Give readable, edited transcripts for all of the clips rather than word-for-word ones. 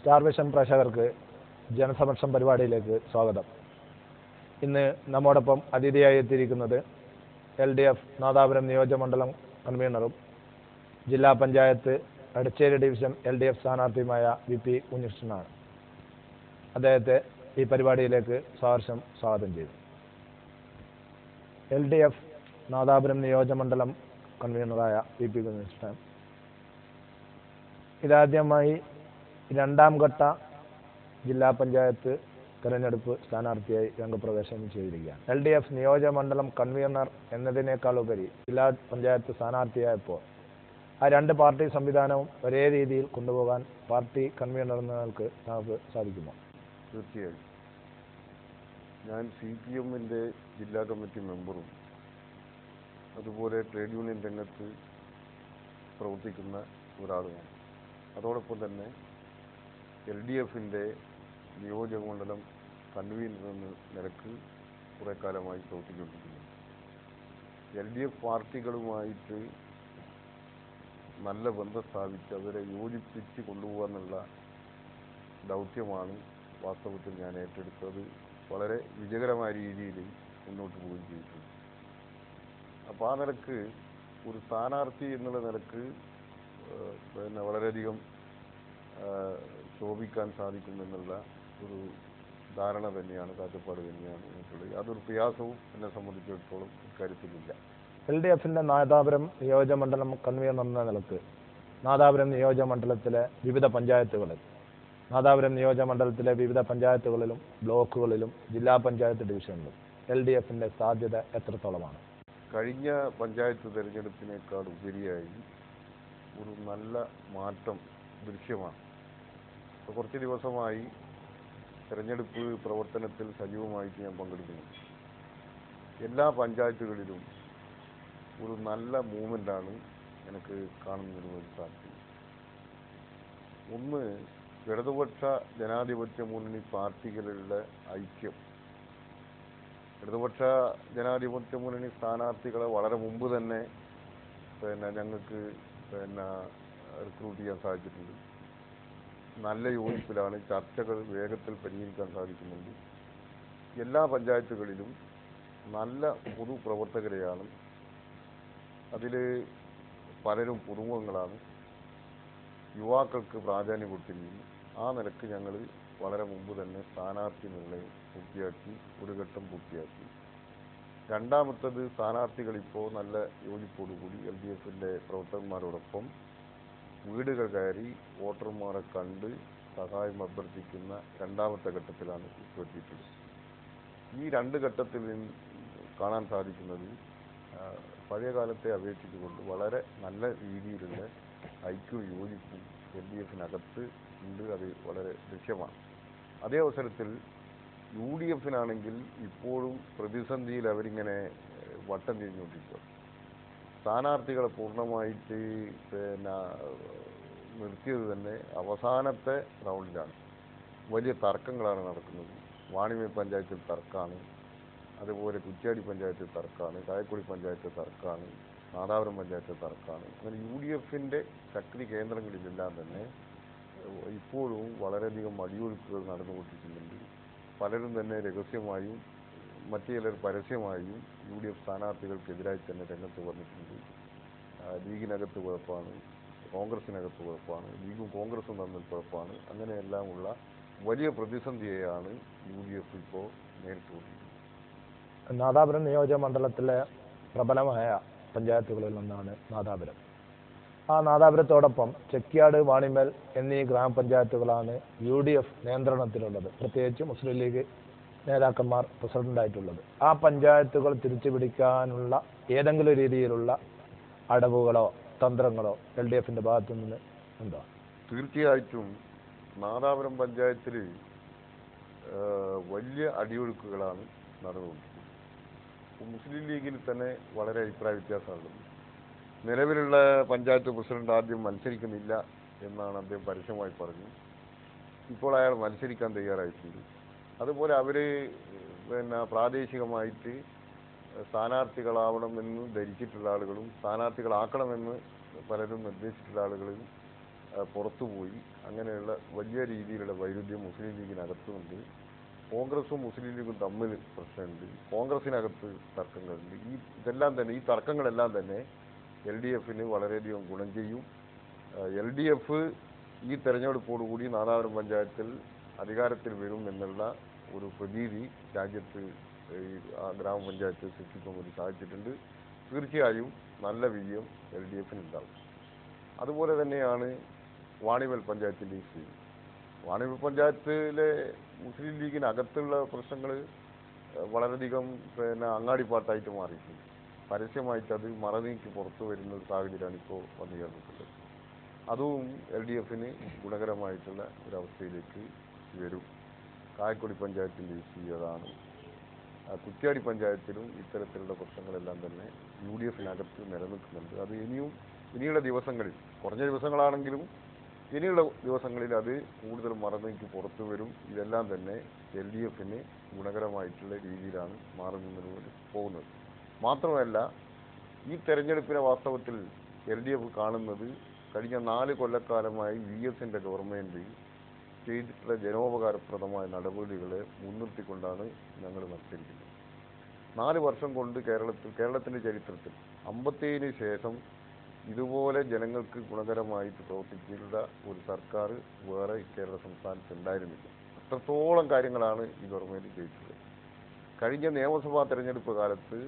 Star vision പ്രേക്ഷകർക്ക് ജനസമക്ഷം പരിപാടിയിലേക്ക് സ്വാഗതം. ഇന്ന് നമ്മോടൊപ്പം അതിഥിയായി എത്തിയിരിക്കുന്നത് LDF നാദാപുരം നിയോജകമണ്ഡലം കൺവീനറും ജില്ലാ പഞ്ചായത്ത് എടച്ചേരി ഡിവിഷൻ LDF സ്ഥാനാർത്ഥിയുമായ VP ഉണ്ണികൃഷ്ണനാണ്. അദ്ദേഹത്തെ ഈ പരിപാടിയിലേക്ക് സ്വാഗതം ചെയ്തു. LDF നാദാപുരം നിയോജകമണ്ഡലം കൺവീനറായ VP ഉണ്ണികൃഷ്ണൻ ഇതാദ്യമായി രണ്ടാം ഘട്ട ജില്ലാ പഞ്ചായത്ത് തെരഞ്ഞെടുപ്പ് സ്ഥാനാർത്ഥിയായി രംഗപ്രവേശനം ചെയ്തിരിക്കുകയാണ്. LDF നിയോജകമണ്ഡലം കൺവീനർ എന്നതിനേക്കാൾ ഉപരി ജില്ലാ പഞ്ചായത്ത് സ്ഥാനാർത്ഥിയായപ്പോൾ ആ രണ്ട് പാർട്ടി സംവിധാനവും ഒരേ രീതിയിൽ കൊണ്ടുപോകാൻ പാർട്ടി കൺവീനർ എന്ന നിലക്ക് നമുക്ക് സാധിക്കുമോ? തീർച്ചയായും. ഞാൻ CPM-ന്റെ ജില്ലാ കമ്മിറ്റി മെമ്പറും അതുപോലെ ട്രേഡ് യൂണിയൻ രംഗത്ത് പ്രവർത്തിക്കുന്ന ഒരാളുമാണ്. അതോടൊപ്പം തന്നെ LDF-ന്റെ നിയോജകമണ്ഡലം കൺവീനർ എന്ന നിലക്ക് കുറേ കാലമായി പ്രവർത്തിച്ചുകൊണ്ടിരിക്കുന്നു. LDF പാർട്ടികളുമായിട്ട് നല്ല ബന്ധം സ്ഥാപിച്ച് അവരെ യോജിപ്പിച്ച് കൊണ്ടുപോകാനുള്ള ദൗത്യമാണ് വാസ്തവത്തിൽ ഞാൻ ഏറ്റെടുത്തത്. വളരെ വിജയകരമായ രീതിയിൽ മുന്നോട്ട് പോവുകയും ചെയ്തിട്ടുണ്ട്. അപ്പോൾ ആ നിലക്ക് ഒരു സ്ഥാനാർത്ഥി എന്നുള്ള നിലക്ക് വളരെയധികം ശോഭിക്കാൻ സാധിക്കുമെന്നുള്ള ഒരു ധാരണ തന്നെയാണ്, കാഴ്ചപ്പാട് തന്നെയാണ് എനിക്കുള്ളത്. യാതൊരു പ്രയാസവും എന്നെ സംബന്ധിച്ചിടത്തോളം ഇക്കാര്യത്തിലില്ല. LDF-ന്റെ നാദാപുരം നിയോജകമണ്ഡലം കൺവീനർ എന്ന നിലക്ക് നാദാപുരം നിയോജകമണ്ഡലത്തിലെ വിവിധ പഞ്ചായത്തുകളിലും ബ്ലോക്കുകളിലും ജില്ലാ പഞ്ചായത്ത് ഡിവിഷനിലും LDF-ന്റെ സാധ്യത എത്രത്തോളമാണ്? കഴിഞ്ഞ പഞ്ചായത്ത് തെരഞ്ഞെടുപ്പിനേക്കാൾ ഉപരിയായി ഒരു നല്ല മാറ്റം ദൃശ്യമാണ്. കുറച്ച് ദിവസമായി തെരഞ്ഞെടുപ്പ് പ്രവർത്തനത്തിൽ സജീവമായിട്ട് ഞാൻ പങ്കെടുക്കുന്നു. എല്ലാ പഞ്ചായത്തുകളിലും ഒരു നല്ല മൂവ്മെൻ്റാണ് എനിക്ക് കാണുന്നതിന് സാധിക്കും. ഒന്ന്, ഇടതുപക്ഷ ജനാധിപത്യ മുന്നണി പാർട്ടികളുടെ ഐക്യം. ഇടതുപക്ഷ ജനാധിപത്യ മുന്നണി സ്ഥാനാർത്ഥികളെ വളരെ മുമ്പ് തന്നെ ഞങ്ങൾക്ക് റിക്രൂട്ട് ചെയ്യാൻ സാധിച്ചിട്ടുണ്ട്. നല്ല യോജിപ്പിലാണ്, ചർച്ചകൾ വേഗത്തിൽ പരിഹരിക്കാൻ സാധിക്കുന്നുണ്ട്. എല്ലാ പഞ്ചായത്തുകളിലും നല്ല പൊതുപ്രവർത്തകരെയാണ്, അതിൽ പലരും പുതുമുഖങ്ങളാണ്, യുവാക്കൾക്ക് പ്രാധാന്യം കൊടുത്തിരിക്കുന്നു. ആ നിലക്ക് ഞങ്ങൾ വളരെ മുമ്പ് തന്നെ സ്ഥാനാർത്ഥി നിർണയം ഒരു ഘട്ടം പൂർത്തിയാക്കി. രണ്ടാമത്തത്, സ്ഥാനാർത്ഥികളിപ്പോൾ നല്ല യോജിപ്പോടുകൂടി LDF-ന്റെ പ്രവർത്തകന്മാരോടൊപ്പം വീടുകൾ കയറി വോട്ടർമാരെ കണ്ട് സഹായം അഭ്യർത്ഥിക്കുന്ന രണ്ടാമത്തെ ഘട്ടത്തിലാണ് ഇപ്പോൾ എത്തിയിട്ടുള്ളത്. ഈ രണ്ട് ഘട്ടത്തിൽ കാണാൻ സാധിക്കുന്നത് പഴയ കാലത്തെ അപേക്ഷിച്ചുകൊണ്ട് വളരെ നല്ല രീതിയിലുള്ള ഐക്യവും യോജിപ്പും LDF-നകത്ത് ഉണ്ട്. അത് വളരെ ദൃശ്യമാണ്. അതേ അവസരത്തിൽ UDF-നാണെങ്കിൽ ഇപ്പോഴും പ്രതിസന്ധിയിൽ അവരിങ്ങനെ വട്ടം തിരിഞ്ഞുകൊണ്ടിരിക്കുക. സ്ഥാനാർത്ഥികളെ പൂർണ്ണമായിട്ട് നിർത്തിയത് തന്നെ അവസാനത്തെ റൗണ്ടിലാണ്. വലിയ തർക്കങ്ങളാണ് നടക്കുന്നത്. വാണിമേ പഞ്ചായത്തിൽ തർക്കമാണ്, അതുപോലെ കുറ്റ്യാടി പഞ്ചായത്തിൽ തർക്കമാണ്, കായക്കുടി പഞ്ചായത്തിൽ തർക്കമാണ്, നാദാപുരം പഞ്ചായത്തിൽ തർക്കമാണ്. അങ്ങനെ UDF-ന്റെ ശക്തി കേന്ദ്രങ്ങളിലെല്ലാം തന്നെ ഇപ്പോഴും വളരെയധികം അടിയൊഴുക്കുകൾ നടന്നുകൊണ്ടിരിക്കുന്നുണ്ട്. പലരും തന്നെ രഹസ്യമായും മറ്റു ചിലർ പരസ്യമായും UDF സ്ഥാനാർത്ഥികൾക്കെതിരായി തന്നെ രംഗത്ത് വന്നിട്ടുണ്ട്. ലീഗിനകത്ത് കുഴപ്പമാണ്, കോൺഗ്രസിനകത്ത് കുഴപ്പമാണ്, ലീഗും കോൺഗ്രസും തമ്മിൽ കുഴപ്പമാണ്. അങ്ങനെയെല്ലാമുള്ള വലിയ പ്രതിസന്ധിയെയാണ് UDF ഇപ്പോൾ നേരിട്ടുകൊണ്ടിരിക്കുന്നത്. നാദാപുരം നിയോജക മണ്ഡലത്തിലെ പ്രബലമായ പഞ്ചായത്തുകളിൽ ഒന്നാണ് നാദാപുരം. ആ നാദാപുരത്തോടൊപ്പം ചെക്കിയാട്, വാണിമേൽ എന്നീ ഗ്രാമപഞ്ചായത്തുകളാണ് UDF നിയന്ത്രണത്തിലുള്ളത്. പ്രത്യേകിച്ച് മുസ്ലിം ലീഗ് നേതാക്കന്മാർ പ്രസിഡന്റായിട്ടുള്ളത്. ആ പഞ്ചായത്തുകൾ തിരിച്ചു പിടിക്കാനുള്ള ഏതെങ്കിലും രീതിയിലുള്ള അടവുകളോ തന്ത്രങ്ങളോ LDF-ന്റെ ഭാഗത്തു നിന്ന് ഉണ്ടോ? തീർച്ചയായിട്ടും നാദാപുരം പഞ്ചായത്തിൽ വലിയ അടിയൊഴുക്കുകളാണ് നടന്നുകൊണ്ടിരിക്കുന്നത്. മുസ്ലിം ലീഗിൽ തന്നെ വളരെ അഭിപ്രായ വ്യത്യാസമുള്ളത്. നിലവിലുള്ള പഞ്ചായത്ത് പ്രസിഡന്റ് ആദ്യം മത്സരിക്കുന്നില്ല എന്നാണ് അദ്ദേഹം പരസ്യമായി പറഞ്ഞു. ഇപ്പോൾ അയാൾ മത്സരിക്കാൻ തയ്യാറായിട്ടുണ്ട്. അതുപോലെ അവർ പ്രാദേശികമായിട്ട് സ്ഥാനാർത്ഥികളാവണമെന്ന് ധരിച്ചിട്ടുള്ള ആളുകളും സ്ഥാനാർത്ഥികളാക്കണമെന്ന് പലരും നിർദ്ദേശിച്ചിട്ടുള്ള ആളുകളും പുറത്തുപോയി. അങ്ങനെയുള്ള വലിയ രീതിയിലുള്ള വൈരുദ്ധ്യം മുസ്ലിം ലീഗിനകത്തുമുണ്ട്. കോൺഗ്രസും മുസ്ലിം ലീഗും തമ്മിൽ പ്രശ്നമുണ്ട്. കോൺഗ്രസിനകത്ത് തർക്കങ്ങളുണ്ട്. ഈ തർക്കങ്ങളെല്ലാം തന്നെ LDF വളരെയധികം ഗുണം ചെയ്യും. LDF ഈ തെരഞ്ഞെടുപ്പോടുകൂടി നാദാപുരം പഞ്ചായത്തിൽ അധികാരത്തിൽ വരും എന്നുള്ള ഒരു പ്രതീതി രാജ്യത്ത് ഗ്രാമപഞ്ചായത്ത് സൃഷ്ടിക്കാൻ വേണ്ടി സാധിച്ചിട്ടുണ്ട്. തീർച്ചയായും നല്ല വിജയം LDF ഉണ്ടാവും. അതുപോലെ തന്നെയാണ് വാണിമൽ പഞ്ചായത്തിൻ്റെ സ്ഥിതി. വാണിമൽ പഞ്ചായത്തിലെ മുസ്ലിം ലീഗിനകത്തുള്ള പ്രശ്നങ്ങൾ വളരെയധികം അങ്ങാടിപ്പാട്ടായിട്ട് മാറിയിട്ടുണ്ട്. പരസ്യമായിട്ട് അത് മറനീക്കി പുറത്തു വരുന്ന ഒരു സാഹചര്യമാണ് ഇപ്പോൾ വന്നു ചേർന്നിട്ടുള്ളത്. അതും LDF ഗുണകരമായിട്ടുള്ള ഒരവസ്ഥയിലേക്ക് വരും. കായക്കൊടി പഞ്ചായത്തിൻ്റെ സ്ഥിതി അതാണ്. കുറ്റ്യാടി പഞ്ചായത്തിലും ഇത്തരത്തിലുള്ള പ്രശ്നങ്ങളെല്ലാം തന്നെ UDF നിലനിൽക്കുന്നുണ്ട്. അത് ഇനിയുള്ള ദിവസങ്ങളിൽ, കുറഞ്ഞ ദിവസങ്ങളാണെങ്കിലും ഇനിയുള്ള ദിവസങ്ങളിൽ അത് കൂടുതൽ മറന്നേക്ക് പുറത്തു വരും. ഇതെല്ലാം തന്നെ LDF ഗുണകരമായിട്ടുള്ള രീതിയിലാണ് മാറുന്നതിന് പോകുന്നത്. മാത്രമല്ല, ഈ തെരഞ്ഞെടുപ്പിനെ വാസ്തവത്തിൽ LDF കാണുന്നത് കഴിഞ്ഞ 4 കൊല്ലക്കാലമായി VS ഗവൺമെൻറ് ചെയ്തിട്ടുള്ള ജനോപകാരപ്രദമായ നടപടികളെ മുൻനിർത്തിക്കൊണ്ടാണ് ഞങ്ങൾ മത്സരിക്കുന്നത്. 4 വർഷം കൊണ്ട് കേരളത്തിൻ്റെ ചരിത്രത്തിൽ 57 ശേഷം ഇതുപോലെ ജനങ്ങൾക്ക് ഗുണകരമായിട്ട് പ്രവർത്തിച്ചിട്ടുള്ള ഒരു സർക്കാർ വേറെ കേരള സംസ്ഥാനത്ത് ഉണ്ടായിരുന്നില്ല. അത്രത്തോളം കാര്യങ്ങളാണ് ഈ ഗവൺമെൻറ് ചെയ്തിട്ടുള്ളത്. കഴിഞ്ഞ നിയമസഭാ തെരഞ്ഞെടുപ്പ് കാലത്ത്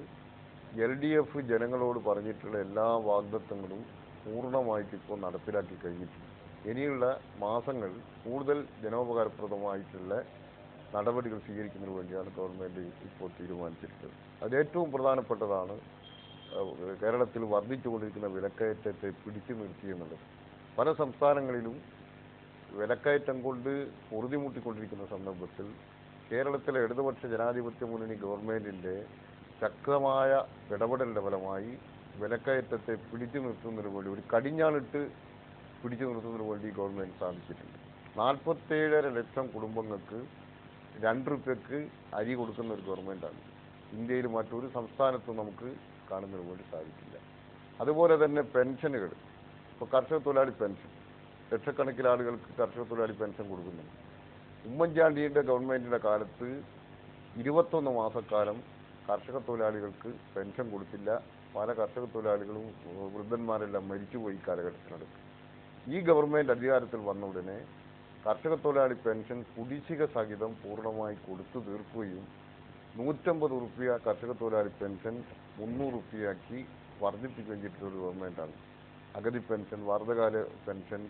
LDF ജനങ്ങളോട് പറഞ്ഞിട്ടുള്ള എല്ലാ വാഗ്ദത്തങ്ങളും പൂർണ്ണമായിട്ട് ഇപ്പോൾ നടപ്പിലാക്കി കഴിഞ്ഞിട്ടുണ്ട്. ഇനിയുള്ള മാസങ്ങൾ കൂടുതൽ ജനോപകാരപ്രദമായിട്ടുള്ള നടപടികൾ സ്വീകരിക്കുന്നതിന് വേണ്ടിയാണ് ഗവൺമെൻറ് ഇപ്പോൾ തീരുമാനിച്ചിട്ടുള്ളത്. അതിലേറ്റവും പ്രധാനപ്പെട്ടതാണ് കേരളത്തിൽ വർദ്ധിച്ചുകൊണ്ടിരിക്കുന്ന വിലക്കയറ്റത്തെ പിടിച്ചു നിർത്തി എന്നുള്ളത്. പല സംസ്ഥാനങ്ങളിലും വിലക്കയറ്റം കൊണ്ട് പൊറുതിമുട്ടിക്കൊണ്ടിരിക്കുന്ന സന്ദർഭത്തിൽ കേരളത്തിലെ ഇടതുപക്ഷ ജനാധിപത്യ മുന്നണി ഗവൺമെൻറ്റിൻ്റെ ശക്തമായ ഇടപെടലിൻ്റെ ഫലമായി വിലക്കയറ്റത്തെ പിടിച്ചു നിർത്തുന്നതിന് വേണ്ടി, ഒരു കടിഞ്ഞാണിട്ട് പിടിച്ചു നിർത്തുന്നതിന് വേണ്ടി ഗവൺമെൻറ് സാധിച്ചിട്ടുണ്ട്. 47.5 ലക്ഷം കുടുംബങ്ങൾക്ക് 2 രൂപയ്ക്ക് അരി കൊടുക്കുന്ന ഒരു ഗവൺമെൻറ്റാണ്. ഇന്ത്യയിൽ മറ്റൊരു സംസ്ഥാനത്തും നമുക്ക് കാണുന്നതിന് വേണ്ടി സാധിക്കില്ല. അതുപോലെ തന്നെ പെൻഷനുകൾ, ഇപ്പോൾ കർഷക തൊഴിലാളി പെൻഷൻ, ലക്ഷക്കണക്കിന് ആളുകൾക്ക് കർഷക തൊഴിലാളി പെൻഷൻ കൊടുക്കുന്നുണ്ട്. ഉമ്മൻചാണ്ടിയുടെ ഗവൺമെൻറ്റിൻ്റെ കാലത്ത് 21 മാസക്കാലം കർഷക തൊഴിലാളികൾക്ക് പെൻഷൻ കൊടുത്തില്ല. പല കർഷക തൊഴിലാളികളും വൃദ്ധന്മാരെല്ലാം മരിച്ചുപോയി കാലഘട്ടത്തിനടുത്ത്. ഈ ഗവൺമെൻറ് അധികാരത്തിൽ വന്ന ഉടനെ കർഷക തൊഴിലാളി പെൻഷൻ കുടിശ്ശിക സഹിതം പൂർണ്ണമായി കൊടുത്തു തീർക്കുകയും 150 രൂപ കർഷക തൊഴിലാളി പെൻഷൻ 300 രൂപയാക്കി വർദ്ധിപ്പിക്കുകയും ചെയ്തിട്ടുള്ള ഒരു ഗവൺമെൻറ്റാണ്. അഗതി പെൻഷൻ, വാർദ്ധകാല പെൻഷൻ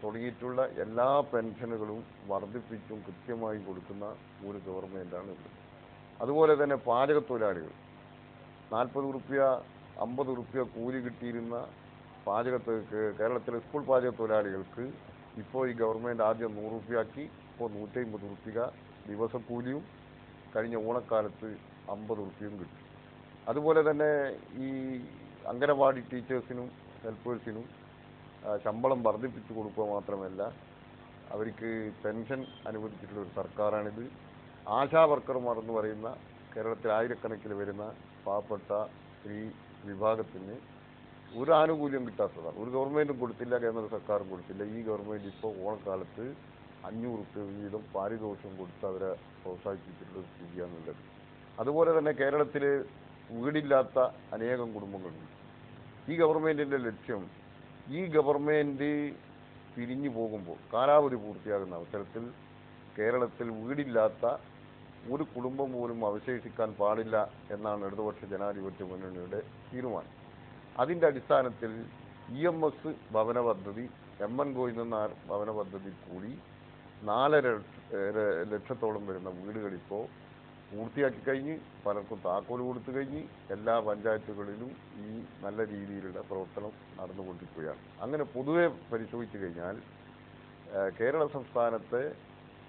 തുടങ്ങിയിട്ടുള്ള എല്ലാ പെൻഷനുകളും വർദ്ധിപ്പിച്ചും കൃത്യമായി കൊടുക്കുന്ന ഒരു ഗവൺമെൻറ്റാണ് ഇത്. അതുപോലെ തന്നെ പാചക തൊഴിലാളികൾ 40 രൂപ 50 രൂപ കൂലി കിട്ടിയിരുന്ന കേരളത്തിലെ സ്കൂൾ പാചക തൊഴിലാളികൾക്ക് ഇപ്പോൾ ഈ ഗവൺമെൻറ് ആദ്യം 100 രൂപയാക്കി, ഇപ്പോൾ 150 രൂപ ദിവസക്കൂലിയും കഴിഞ്ഞ ഓണക്കാലത്ത് 50 രൂപയും കിട്ടി. അതുപോലെ തന്നെ ഈ അംഗനവാടി ടീച്ചേഴ്സിനും ഹെൽപ്പേഴ്സിനും ശമ്പളം വർദ്ധിപ്പിച്ചു കൊടുക്കുക മാത്രമല്ല, അവർക്ക് പെൻഷൻ അനുവദിച്ചിട്ടുള്ള ഒരു സർക്കാരാണിത്. ആശാ വർക്കർമാർ എന്ന് പറയുന്ന കേരളത്തിൽ ആയിരക്കണക്കിന് വരുന്ന പാവപ്പെട്ട സ്ത്രീ വിഭാഗത്തിന് ഒരു ആനുകൂല്യം കിട്ടാത്തതാണ്. ഒരു ഗവൺമെൻറ്റും കൊടുത്തില്ല, കേന്ദ്ര സർക്കാരും കൊടുത്തില്ല. ഈ ഗവൺമെൻറ് ഇപ്പോൾ ഓണക്കാലത്ത് 500 രൂപ വീതം പാരിതോഷികം കൊടുത്ത് അവരെ പ്രോത്സാഹിപ്പിച്ചിട്ടുള്ള സ്ഥിതിയാണുള്ളത്. അതുപോലെ തന്നെ കേരളത്തിൽ വീടില്ലാത്ത അനേകം കുടുംബങ്ങളുണ്ട്. ഈ ഗവൺമെൻറ്റിൻ്റെ ലക്ഷ്യം, ഈ ഗവൺമെൻറ് പിരിഞ്ഞു പോകുമ്പോൾ കാലാവധി പൂർത്തിയാകുന്ന അവസരത്തിൽ കേരളത്തിൽ വീടില്ലാത്ത ഒരു കുടുംബം പോലും അവശേഷിക്കാൻ പാടില്ല എന്നാണ് ഇടതുപക്ഷ ജനാധിപത്യ മുന്നണിയുടെ തീരുമാനം. അതിൻ്റെ അടിസ്ഥാനത്തിൽ EMS ഭവന പദ്ധതി, MN ഗോവിന്ദനാർ ഭവന പദ്ധതി കൂടി 4.5 ലക്ഷത്തോളം വരുന്ന വീടുകളിപ്പോൾ പൂർത്തിയാക്കി കഴിഞ്ഞ്, പലർക്കും താക്കോൽ കൊടുത്തു കഴിഞ്ഞ്, എല്ലാ പഞ്ചായത്തുകളിലും ഈ നല്ല രീതിയിലുള്ള പ്രവർത്തനം നടന്നുകൊണ്ടിരിക്കുകയാണ്. അങ്ങനെ പൊതുവെ പരിശോധിച്ചു കഴിഞ്ഞാൽ കേരള സംസ്ഥാനത്തെ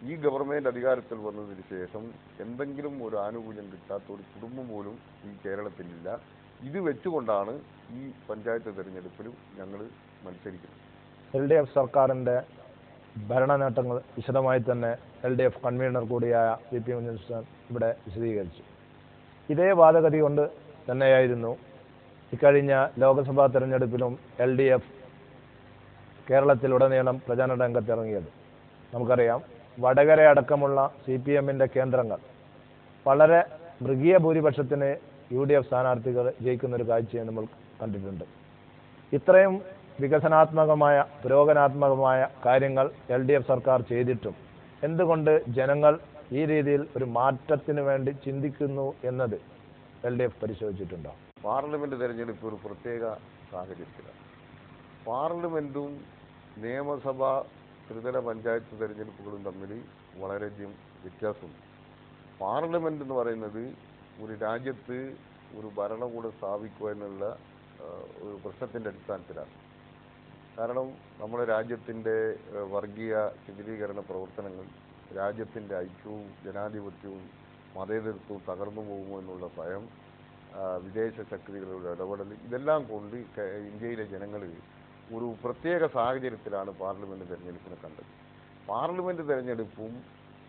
ഈ ഗവൺമെൻറ് അധികാരത്തിൽ വന്നതിന് ശേഷം എന്തെങ്കിലും ഒരു ആനുകൂല്യം കിട്ടാത്ത ഒരു കുടുംബം പോലും ഈ കേരളത്തിലില്ല. ഇത് വെച്ചുകൊണ്ടാണ് ഈ പഞ്ചായത്ത് തെരഞ്ഞെടുപ്പിലും ഞങ്ങൾ മത്സരിക്കുന്നത്. LDF സർക്കാരിൻ്റെ ഭരണ നേട്ടങ്ങൾ വിശദമായി തന്നെ LDF കൺവീനർ കൂടിയായ VP മുനിയൻ ഇവിടെ വിശദീകരിച്ചു. ഇതേ വാദഗതി കൊണ്ട് തന്നെയായിരുന്നു ഇക്കഴിഞ്ഞ ലോക്സഭാ തെരഞ്ഞെടുപ്പിലും LDF കേരളത്തിലുടനീളം പ്രചാരണ രംഗത്തിറങ്ങിയത്. നമുക്കറിയാം, വടകര അടക്കമുള്ള CPM-ന്റെ കേന്ദ്രങ്ങൾ വളരെ മൃഗീയ ഭൂരിപക്ഷത്തിന് UDF സ്ഥാനാർത്ഥികൾ ജയിക്കുന്നൊരു കാഴ്ചയെ നമ്മൾ കണ്ടിട്ടുണ്ട്. ഇത്രയും വികസനാത്മകമായ പുരോഗമനാത്മകമായ കാര്യങ്ങൾ LDF സർക്കാർ ചെയ്തിട്ടും എന്തുകൊണ്ട് ജനങ്ങൾ ഈ രീതിയിൽ ഒരു മാറ്റത്തിന് വേണ്ടി ചിന്തിക്കുന്നു എന്നത് LDF പരിശോധിച്ചിട്ടുണ്ടോ? പാർലമെന്റ് തെരഞ്ഞെടുപ്പ് ഒരു പ്രത്യേക സാഹചര്യത്തിലാണ്. പാർലമെന്റും നിയമസഭാ ത്രിതല പഞ്ചായത്ത് തെരഞ്ഞെടുപ്പുകളും തമ്മിൽ വളരെയധികം വ്യത്യാസമുണ്ട്. പാർലമെന്റ് എന്ന് പറയുന്നത് ഒരു രാജ്യത്ത് ഒരു ഭരണകൂടം സ്ഥാപിക്കുക എന്നുള്ള ഒരു പ്രശ്നത്തിൻ്റെ അടിസ്ഥാനത്തിലാണ്. കാരണം നമ്മുടെ രാജ്യത്തിൻ്റെ വർഗീയ ശിഥിലീകരണ പ്രവർത്തനങ്ങൾ, രാജ്യത്തിൻ്റെ ഐക്യവും ജനാധിപത്യവും മതേതരത്വവും തകർന്നു പോകുമോ എന്നുള്ള ഭയം, വിദേശ ശക്തികളുടെ ഇടപെടൽ, ഇതെല്ലാം കൊണ്ട് ഇന്ത്യയിലെ ജനങ്ങൾ ഒരു പ്രത്യേക സാഹചര്യത്തിലാണ് പാർലമെന്റ് തെരഞ്ഞെടുപ്പിനെ കണ്ടത്. പാർലമെന്റ് തെരഞ്ഞെടുപ്പും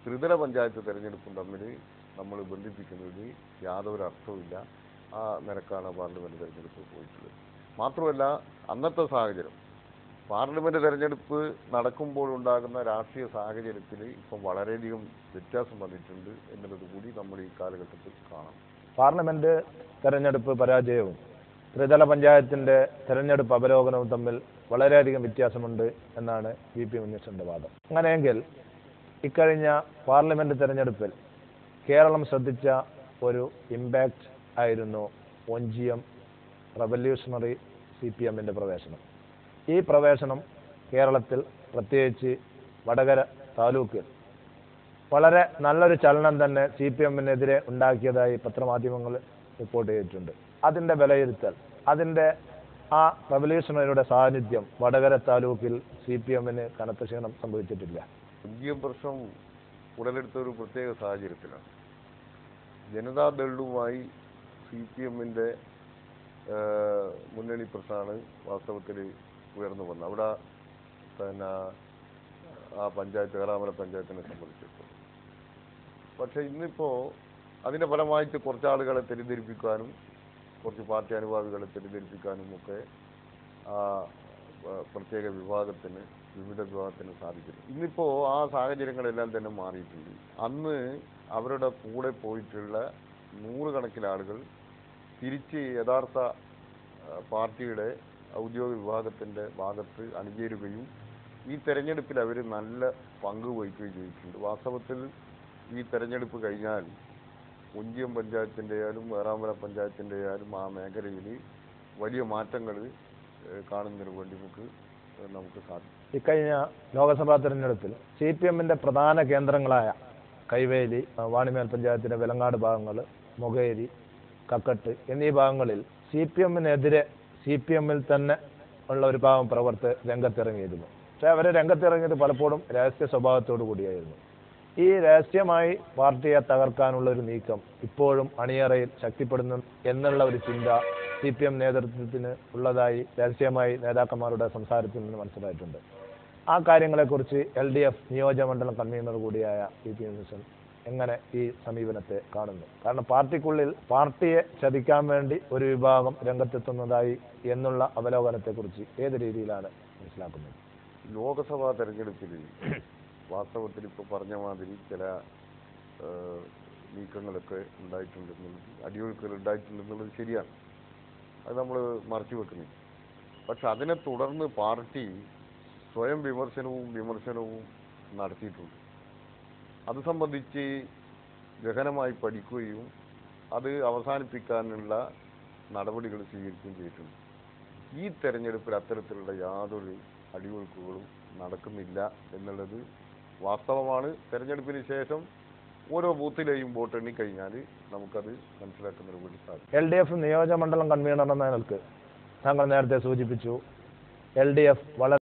ത്രിതല പഞ്ചായത്ത് തെരഞ്ഞെടുപ്പും തമ്മിൽ നമ്മൾ ബന്ധിപ്പിക്കുന്നതിൽ യാതൊരു അർത്ഥവുമില്ല. ആ നിരക്കാണ് പാർലമെന്റ് തെരഞ്ഞെടുപ്പ് പോയിട്ടുള്ളത്. മാത്രമല്ല, അന്നത്തെ സാഹചര്യം, പാർലമെന്റ് തെരഞ്ഞെടുപ്പ് നടക്കുമ്പോൾ ഉണ്ടാകുന്ന രാഷ്ട്രീയ സാഹചര്യത്തിൽ ഇപ്പം വളരെയധികം വ്യത്യാസം വന്നിട്ടുണ്ട് എന്നുള്ളത് കൂടി നമ്മൾ ഈ കാലഘട്ടത്തിൽ കാണാം. പാർലമെന്റ് തെരഞ്ഞെടുപ്പ് പരാജയവും ത്രിതല പഞ്ചായത്തിന്റെ തെരഞ്ഞെടുപ്പ് അവലോകനവും തമ്മിൽ വളരെയധികം വ്യത്യാസമുണ്ട് എന്നാണ് VP ഉന്നയിച്ചതിന്റെ വാദം. അങ്ങനെയെങ്കിൽ ഇക്കഴിഞ്ഞ പാർലമെന്റ് തെരഞ്ഞെടുപ്പിൽ കേരളം ശ്രദ്ധിച്ച ഒരു ഇമ്പാക്റ്റ് ആയിരുന്നു ഒഞ്ചിയം റവല്യൂഷണറി CPM-ന്റെ പ്രവേശനം. ഈ പ്രവേശനം കേരളത്തിൽ, പ്രത്യേകിച്ച് വടകര താലൂക്കിൽ വളരെ നല്ലൊരു ചലനം തന്നെ CPM-നെതിരെ ഉണ്ടാക്കിയതായി പത്രമാധ്യമങ്ങൾ റിപ്പോർട്ട് ചെയ്തിട്ടുണ്ട്. അതിൻ്റെ വിലയിരുത്തൽ, അതിൻ്റെ ആ റവല്യൂഷണറിയുടെ സാന്നിധ്യം വടകര താലൂക്കിൽ CPM-ന് കനത്ത ക്ഷീണം സംഭവിച്ചിട്ടില്ല. ഒഞ്ചിയം പ്രശ്നം ഉടലെടുത്ത ഒരു പ്രത്യേക സാഹചര്യത്തിലാണ്. ജനതാദളുമായി CPM-ന്റെ മുന്നണി പ്രശ്നമാണ് വാസ്തവത്തിൽ ഉയർന്നു വന്നത്. അവിടെ പിന്നെ ആ പഞ്ചായത്ത്, കരാമല പഞ്ചായത്തിനെ സംബന്ധിച്ചിടത്തോളം. പക്ഷേ ഇന്നിപ്പോൾ അതിൻ്റെ ഫലമായിട്ട് കുറച്ച് ആളുകളെ തെറ്റിദ്ധരിപ്പിക്കാനും കുറച്ച് പാർട്ടി അനുഭാവികളെ തെറ്റിദ്ധരിപ്പിക്കാനും ഒക്കെ ആ പ്രത്യേക വിഭാഗത്തിന്, വിവിധ വിഭാഗത്തിന് സാധിക്കുന്നു. ഇന്നിപ്പോൾ ആ സാഹചര്യങ്ങളെല്ലാം തന്നെ മാറിയിട്ടുണ്ട്. അന്ന് അവരുടെ കൂടെ പോയിട്ടുള്ള നൂറുകണക്കിന് ആളുകൾ തിരിച്ച് യഥാർത്ഥ പാർട്ടിയുടെ ഔദ്യോഗിക വിഭാഗത്തിൻ്റെ ഭാഗത്ത് അണിചേരുകയും ഈ തെരഞ്ഞെടുപ്പിൽ അവർ നല്ല പങ്ക് വഹിക്കുകയും ചെയ്തിട്ടുണ്ട്. വാസ്തവത്തിൽ ഈ തെരഞ്ഞെടുപ്പ് കഴിഞ്ഞാൽ ഒഞ്ചിയം പഞ്ചായത്തിൻ്റെ ആയാലും വേറാമല പഞ്ചായത്തിൻ്റെ ആയാലും ആ മേഖലയിൽ വലിയ മാറ്റങ്ങൾ കാണുന്നതിന് വേണ്ടി നമുക്ക് സാധിക്കും. ഇക്കഴിഞ്ഞ ലോക്സഭാ തെരഞ്ഞെടുപ്പിൽ CPM-ന്റെ പ്രധാന കേന്ദ്രങ്ങളായ കൈവേലി, വാണിമേൽ പഞ്ചായത്തിൻ്റെ വെലങ്ങാട് ഭാഗങ്ങൾ, മൊകേരി, കക്കട്ട് എന്നീ ഭാഗങ്ങളിൽ CPM-നെതിരെ CPM-ൽ തന്നെ ഉള്ള ഒരു ഭാഗം പ്രവർത്തകർ രംഗത്തിറങ്ങിയിരുന്നു. പക്ഷേ അവർ രംഗത്തിറങ്ങിയത് പലപ്പോഴും രഹസ്യ സ്വഭാവത്തോടു കൂടിയായിരുന്നു. ഈ രഹസ്യമായി പാർട്ടിയെ തകർക്കാനുള്ള ഒരു നീക്കം ഇപ്പോഴും അണിയറയിൽ ശക്തിപ്പെടുന്നു എന്നുള്ള ഒരു ചിന്ത CPM നേതൃത്വത്തിന് ഉള്ളതായി രഹസ്യമായി നേതാക്കന്മാരുടെ സംസാരത്തിൽ നിന്ന് മനസ്സിലായിട്ടുണ്ട്. ആ കാര്യങ്ങളെക്കുറിച്ച് LDF നിയോജകമണ്ഡലം കൺവീനർ കൂടിയായ VP ഉന്നയിച്ചൻ എങ്ങനെ ഈ സമീപനത്തെ കാണുന്നു? കാരണം പാർട്ടിക്കുള്ളിൽ പാർട്ടിയെ ചതിക്കാൻ വേണ്ടി ഒരു വിഭാഗം രംഗത്തെത്തുന്നതായി എന്നുള്ള അവലോകനത്തെക്കുറിച്ച് ഏത് രീതിയിലാണ് മനസ്സിലാക്കുന്നത്? ലോക്സഭാ തെരഞ്ഞെടുപ്പിൽ വാസ്തവത്തിൽ ഇപ്പോൾ പറഞ്ഞ മാതിരി ചില നീക്കങ്ങളൊക്കെ ഉണ്ടായിട്ടുണ്ടെന്നുള്ളത്, അടിയൊഴുക്കുകൾ ഉണ്ടായിട്ടുണ്ടെന്നുള്ളത് ശരിയാണ്. അത് നമ്മൾ മറച്ചു വെക്കുന്നില്ല. പക്ഷെ അതിനെ തുടർന്ന് പാർട്ടി സ്വയം വിമർശനവും നടത്തിയിട്ടുണ്ട്. അത് സംബന്ധിച്ച് ഗഹനമായി പഠിക്കുകയും അത് അവസാനിപ്പിക്കാനുള്ള നടപടികൾ സ്വീകരിക്കുകയും ചെയ്തിട്ടുണ്ട്. ഈ തെരഞ്ഞെടുപ്പിൽ അത്തരത്തിലുള്ള യാതൊരു അടിയൊഴുക്കുകളും നടക്കുന്നില്ല എന്നുള്ളത് വാസ്തവമാണ്. തെരഞ്ഞെടുപ്പിന് ശേഷം ഓരോ ബൂത്തിലെയും വോട്ട് എണ്ണിക്കഴിഞ്ഞാൽ നമുക്കത് മനസ്സിലാക്കുന്നതിന് വേണ്ടി സാധിക്കും. LDF നിയോജകമണ്ഡലം കൺവീനർ എന്ന നിലക്ക് താങ്കൾ നേരത്തെ സൂചിപ്പിച്ചു, LDF വളരെ